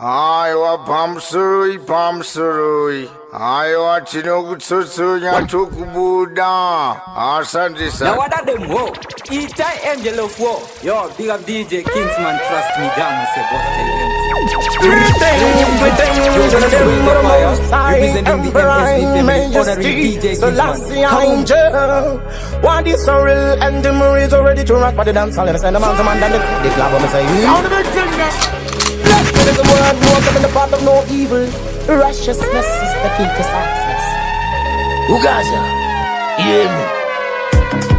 Aiwa pamsurui. Aiwa chinokutsutsunya tukubuda. Asante sana. Now what are them wo? Each angel of war. Yo, big up DJ Kinsman, trust me, damn, say boss representing the MSD honoring DJ Kinsman. One is so real and the Marines are ready to rock by the dance hall. And the man and the club on the side. Blessed is the word, walk up in the path of no evil. Righteousness is the key to success. Ugaza, hear me.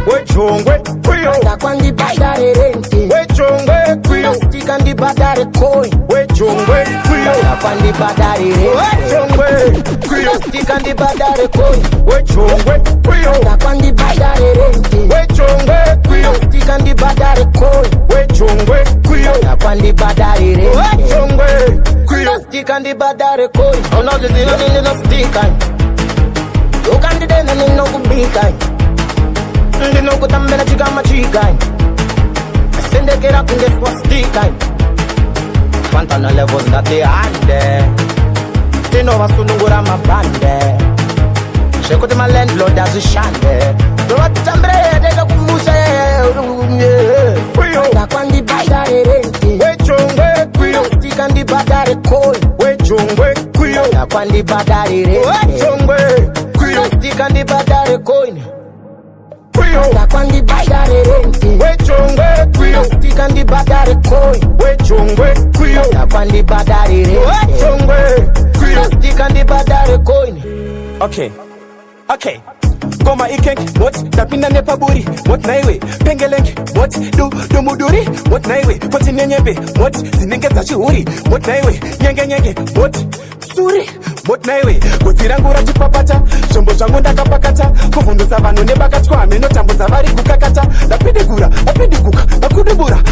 Wechongwe, kuyo. Ndakwandi badare renti. Wechongwe, kuyo. Stick and the badare koi. Wechongwe, kuyo. Ndakwandi badare renti. Wechongwe, kuyo. Stick and the badare koi. Wechongwe, kuyo. Ndakwandi badare renti. Wechongwe, kuyo. Stick and the badare koi. Wechongwe, kuyo. Ndakwandi badare renti. Wechongwe, kuyo. Stick and the badare koi. Oh no, this is no stick and. You can't do that and no good big guy. You know good I'm gonna chick on my cheek guy. I send the get up and guess what's stick guy. Fantana levels that they are there. They know what's to do what I'm a band there. Check out my landlord as a shande. So what I'm ready to go Kwandi badare renti. Wechongwe kuyo. Stick and the badare koi. Wechongwe kuyo. Kwandi badare renti. Wechongwe kuyo. Stick and the badare koi. Kwandi badare renti. Wechongwe kuyo. Stick and the badare koi. Wechongwe kuyo. Kwandi badare renti. Wechongwe kuyo. Stick and the badare koi. Okay. Koma ikenk, what? Tapina nepaburi, what naiwe? Pengelenk, what? Do muduri, what naiwe? What in nyebe, what? Zinengeza chihuri, what naiwe? Nyenge, what? Suri, what naiwe? Kutirangura chipapata, chombo changu ndakapakata, kuvunduza vanhu nebakatwa ameno tambuza vari kukakata, ndapidegura,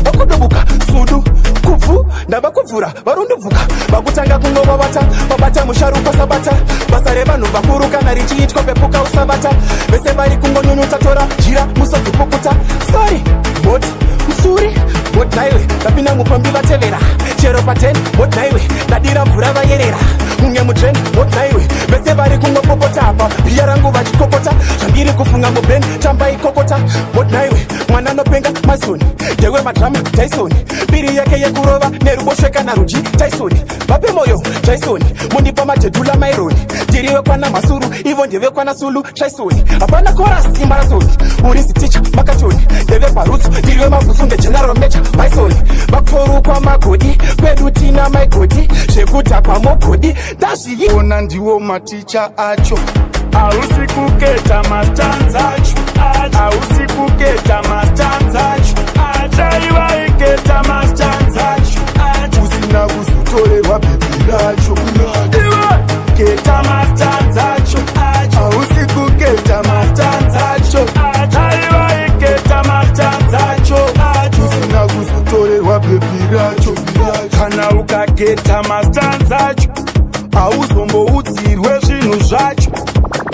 bakudubuka, sudu, kufu, ndabakuvura, varunduvuka, bakutanga kungova babata musharuko sabata, basare vanhu vakuruka narichiitwa pepuka usabata, vese vari kungonyunyuta tora, jira, musodzi pukuta, sorry, what? Usuri, what naiwe? Tapina mupambi vatevera, chero paten, what naiwe? Nadira mvura vayerera, munge mutren, what naiwe? Vese vari kungopopota apa, pia rangu vachikokota, zvandiri kufunga muben, chamba ikokota, what naiwe? Mwana nopenga mazoni, yewe madrama, Tyson, biri yake yekurova, neruboshweka naruji, Tyson, vape moyo, Tyson, mundipa majedula maironi, diriwe kwana masuru, ivo ndeve kwana sulu, Tyson, apana koras, imarathoni, urisi teacher, makatoni, deve parutsu, diriwe mavusu, the general major, Bison, Baktoru kwa magodi, Pedutina maigodi, Shekuta kwa mokodi, Dashi yi Onandiwo maticha acho, Ausikuketa mastanzacho, Ausikuketa mastanzacho, Ajaiwa iketa mastanzacho, Usina kusutole wabibiracho, Keta mastanzacho, Ausikuketa mastanzacho, Ajaiwa iketa mastanzacho, Usina kusutole wabibiracho, Kana ukaketa mastanzacho, Auzomboudzirwe zvinhu zvacho,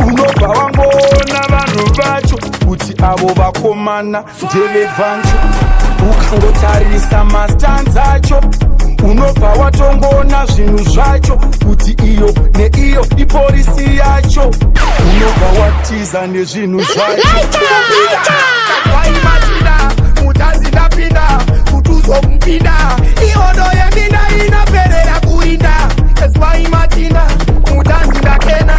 unobva wangona vanhu vacho, kuti avo vakomana ndeve vancho. Ukangotarisa mastanza acho, unobva watongona zvinhu zvacho, kuti iyo neiyo ipolisi yacho, unobva watiza nezvinhu zvacho. Mutanzi ndapinda, kuti uzomupinda, ihodo yemina inaperera kuinda. Eswai matina, mutanzi ndakena,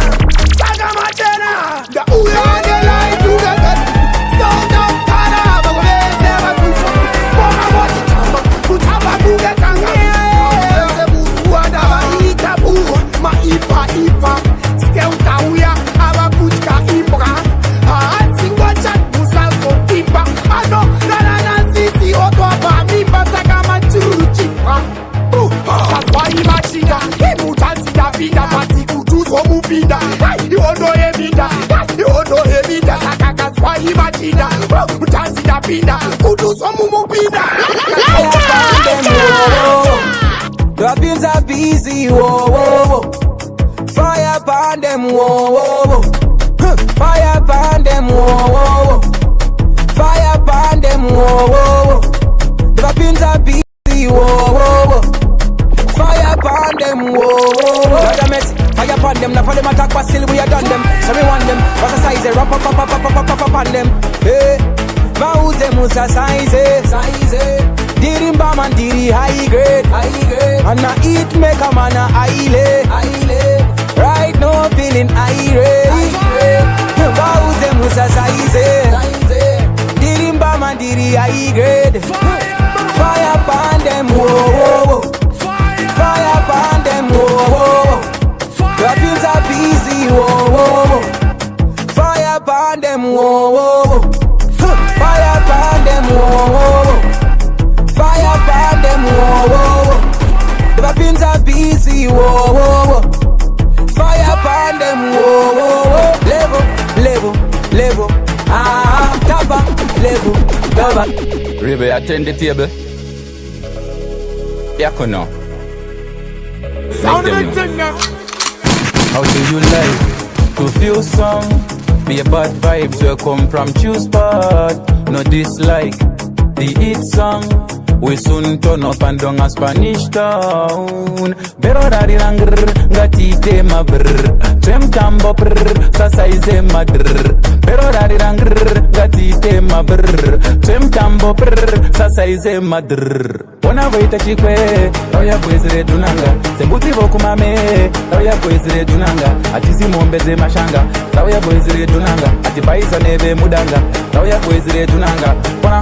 saka matena, ndauya ngelai tugakati, stone para, bakuleze batufu, koma moti chamba, kutamba kugekanga, ese butu wadaba itabu, maipa, skeuta uya, abakuchka imbra, singocha musalso timba, ano, nana sisi otwapa, mimba saka machuchipa, kaswai matina, mutanzi ndapinda, pati kutuzo mupinda, iono ebinda, saka kaswai matina, mutanzi ndapinda, kutuzo mumupinda. Droppings are busy, whoa. Fire upon them, whoa. Fire upon them, whoa. Fire upon them, whoa. Droppings are busy, whoa. Fire upon upon them, whoa. Lord of mercy, fire upon them. Now for them attack, but still we are done them. So we want them, what's the size? Rap up upon them. Hey, Mauze Musa size. Dirimba man diri high grade. And I eat make a man a high. Right now feeling irate. Mauze Musa size. Dirimba man diri high grade. Fire upon them, whoa. Fire upon them, whoa. The pills are busy, whoa. Fire upon them, whoa. Fire upon them, whoa. Fire upon them, whoa. The pins are busy, whoa. Fire upon them, whoa. Level. Taba, level. Rebe, attend the table. Yakono. Make them know. How do you like to feel some? Be a bad vibes will come from Chilspot. No dislike the hit song. We soon turn up and down a Spanish town. Pero dari rangr, ngati tema brr. Trem tambo brr, sasa ize madr. Pero dari rangr, ngati tema brr. Trem tambo brr, sasa ize madr. Ona waita chikwe, Rauya boys redunanga. Sembuti voku mame, Rauya boys redunanga. Atizi mombeze mashanga, Rauya boys redunanga. Atibaisa neve mudanga, Rauya boys redunanga. Ona,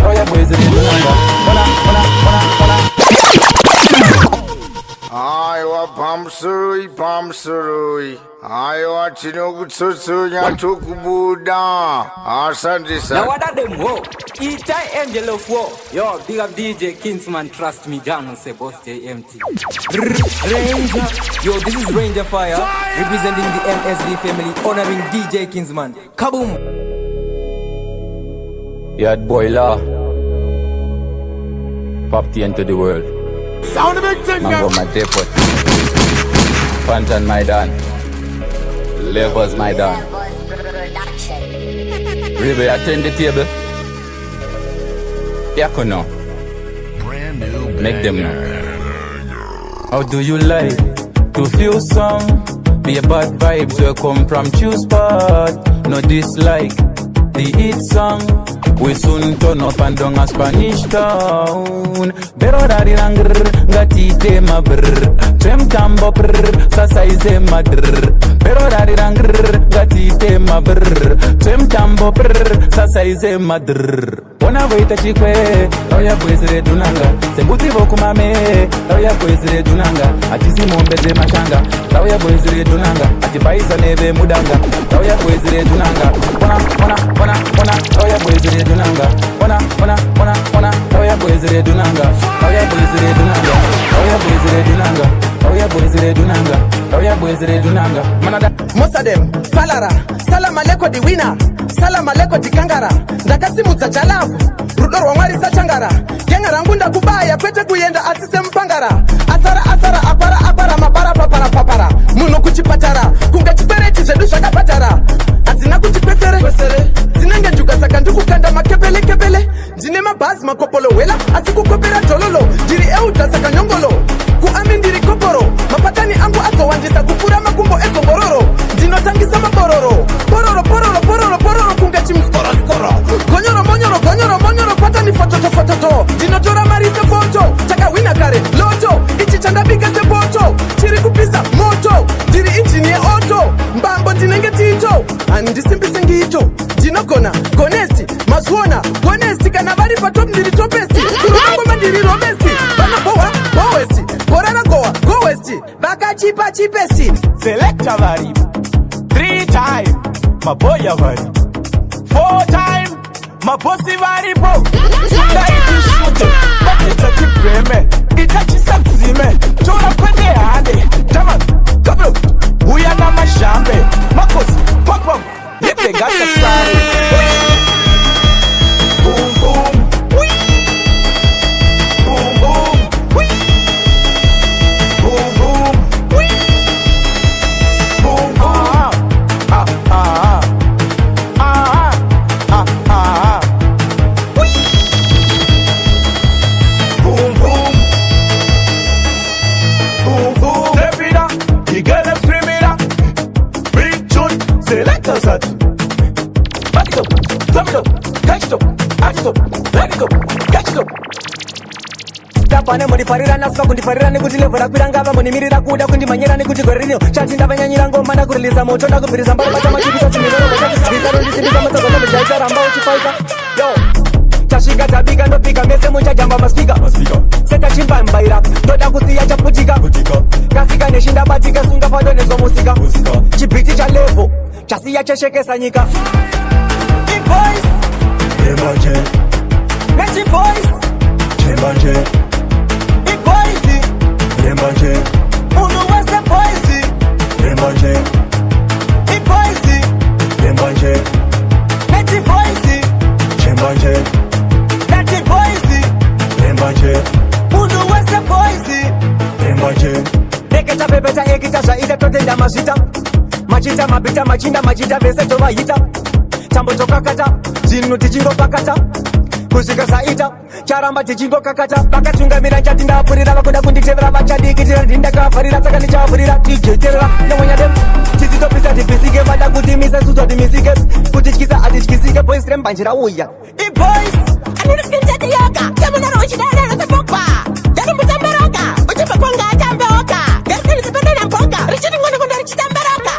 Rauya boys redunanga. Aiwa pamsurui. Aiwa chinokutsusu nyatukubuda. Asante sana. Now what are them, whoa? Itai Angel of War. Yo, big up DJ Kinsman, trust me, John say boss JMT. Ranger. Yo, this is Ranger Fire, representing the MSD family, honoring DJ Kinsman. Kaboom! Yard boy law. Popped into the world. Sound a big thing now. Mango my depot. Pantan my dan. Levels my dan. Rebe, attend the table. Yakono. Make them know. How do you like to feel some? Be a bad vibes will come from Chilspot. No dislike the hit song. We soon turn up and down a Spanish town. Pero dari rangr, ngati tema brr. Trem tambo brr, sasa ize madr. Pero dari rangr, ngati tema brr. Trem tambo brr, sasa ize madr. Ona waita chikwe, Rauya boys redunanga. Sembuti voku mame, Rauya boys redunanga. Atizi mombeze mashanga, Rauya boys redunanga. Atibaisa neve mudanga, Rauya boys redunanga. Ona, Rauya boys redunanga. Ona, Rauya boys redunanga. Rauya boys redunanga. Rauya boys redunanga. Rauya boys redunanga. Rauya boys redunanga. Manada. Most of them, Falara, Salam Aleko di winner, Salam Aleko di kangara, Ndakasimu za chalavu, Rudoro wangwari sa changara, Genga rangunda kubaya, kwete kuyenda asise mpangara, Asara, apara, mabara, papara, Muno kuchipatara, kunga chipere chishedusha kapatara, Azina kuchipesere, Zinenge njuga saka nduku kanda makebele, Jine mabazi makopolo wela, asiku kopera tololo, Jiri euta saka nyongolo, Kuamindiri koporo, Mapatani angu aso wanjisa kufura makumbo ezo bororo, Dino tangisa mabororo, Pororo, kunga chimskoro, Gonyoro, patani fototo, Dino tora marisa foto, Chaka wina kare, loto, Ichi chanda biga se boto, Chiri kupisa, moto, Diri injini auto, Mbambo dinenge tito, Andi simpi sengito, Dino kona, Gonesti, Maswona, Gonesti, Kanabari patop ndiri topesti, Kurumako mandiri romesti, Bana boa, Boesti, Borana goa, Go westi, Baka chipesti, Selecta vari. 3 time, my boy vari. 4 time, my bossy vari bro. Sunda iti shute, but it's a tip reme. Itachi saksime, chora kwende hande. Jama, kablo, huya na mashambe. Makos, pop, yete gasa sari. Boom, boom, wee. Boom, boom, wee. Boom, boom, wee. Boom, boom. Wee. Boom, boom. pane murifarira nasika kundifarira nekuti levhora kwirangava munimirira kuda kundimanyira nekuti goririno chati ndavanyanyira ngoma nakurilisa moto ndakubvirisa mbaro batamachivisa simizarondisimbisa mutsogonomuzvaisa ramba uchifaisa yo tasvika tabika ndopika mese muchajamba maspika setachimbaimbaira ndoda kusiya chaputika kasika neshindabatika sunga padonezwa musika chibhiti cha levo chasiya cheshekesa nyika iboys ReMbanje nechiboys ReMbanje iboys ReMbanje unu wese boys ReMbanje iboys ReMbanje nechiboys ReMbanje nechiboys ReMbanje unu wese boys ReMbanje reketa pepeta ekita zvaita totenda mazvita machita mabita machinda machita vese tovahita tambo tokakata zvinhu tichingopakata kusvika zvaita charamba tichingokakata vakatungamira chati ndavapfurira vakuda kunditevera vachadikitira ndindakavharira saka ndichavhurira tijeterera nemonyadem tisitopisa tipisike vada kutimisa suzwa timisike kutityisa atityisike boys ReMbanje rauya iboys aniriskintatiyoka tamunarauchidananasapopa yarimbutamberoka uchipaponga atambeoka garikanizipendanamboka richitingonokonda richitamberoka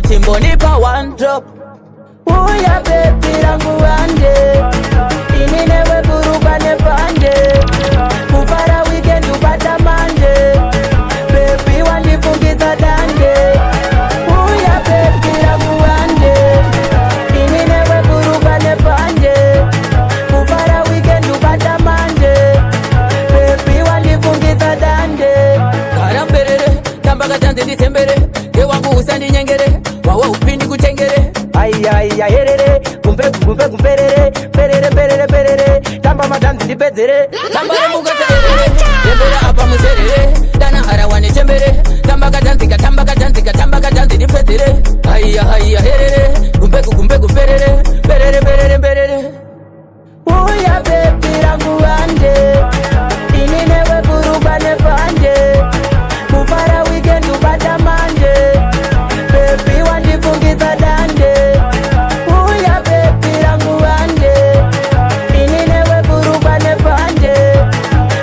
Simbonipa one drop uya baby rangu wande ini newe buruka nepande kufara weekend upata mande baby wandifungiza dande uya baby rangu wande ini newe buruka nepande kufara weekend upata mande baby wandifungiza dande karamberere tambaka tanze disembere wangu usandi nyengere wawa upindi kutengere ayaya herere kumpe kumperere perere tamba madanzi dipezere tamba rembuka serere dembera apa muserere dana harawane tembere tamba kadanzi dipezere ayaya herere kumpe kumperere perere uya baby rangu wande ini newe buruka nepande kufara weekend upata mande baby wandifungiza dande uya baby rangu wande ini newe buruka nepande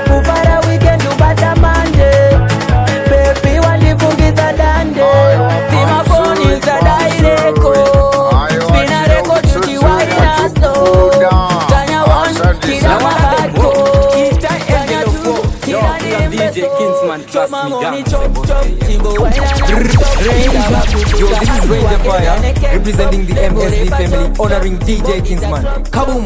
kufara weekend upata mande baby wandifungiza dande timafoni za daireko spina reko tukiwaina sto tanya one kila wakako DJ Kinsman, trust me, down. Yo, this is ReMbanje, representing the MSD family, honoring DJ Kinsman. Kaboom!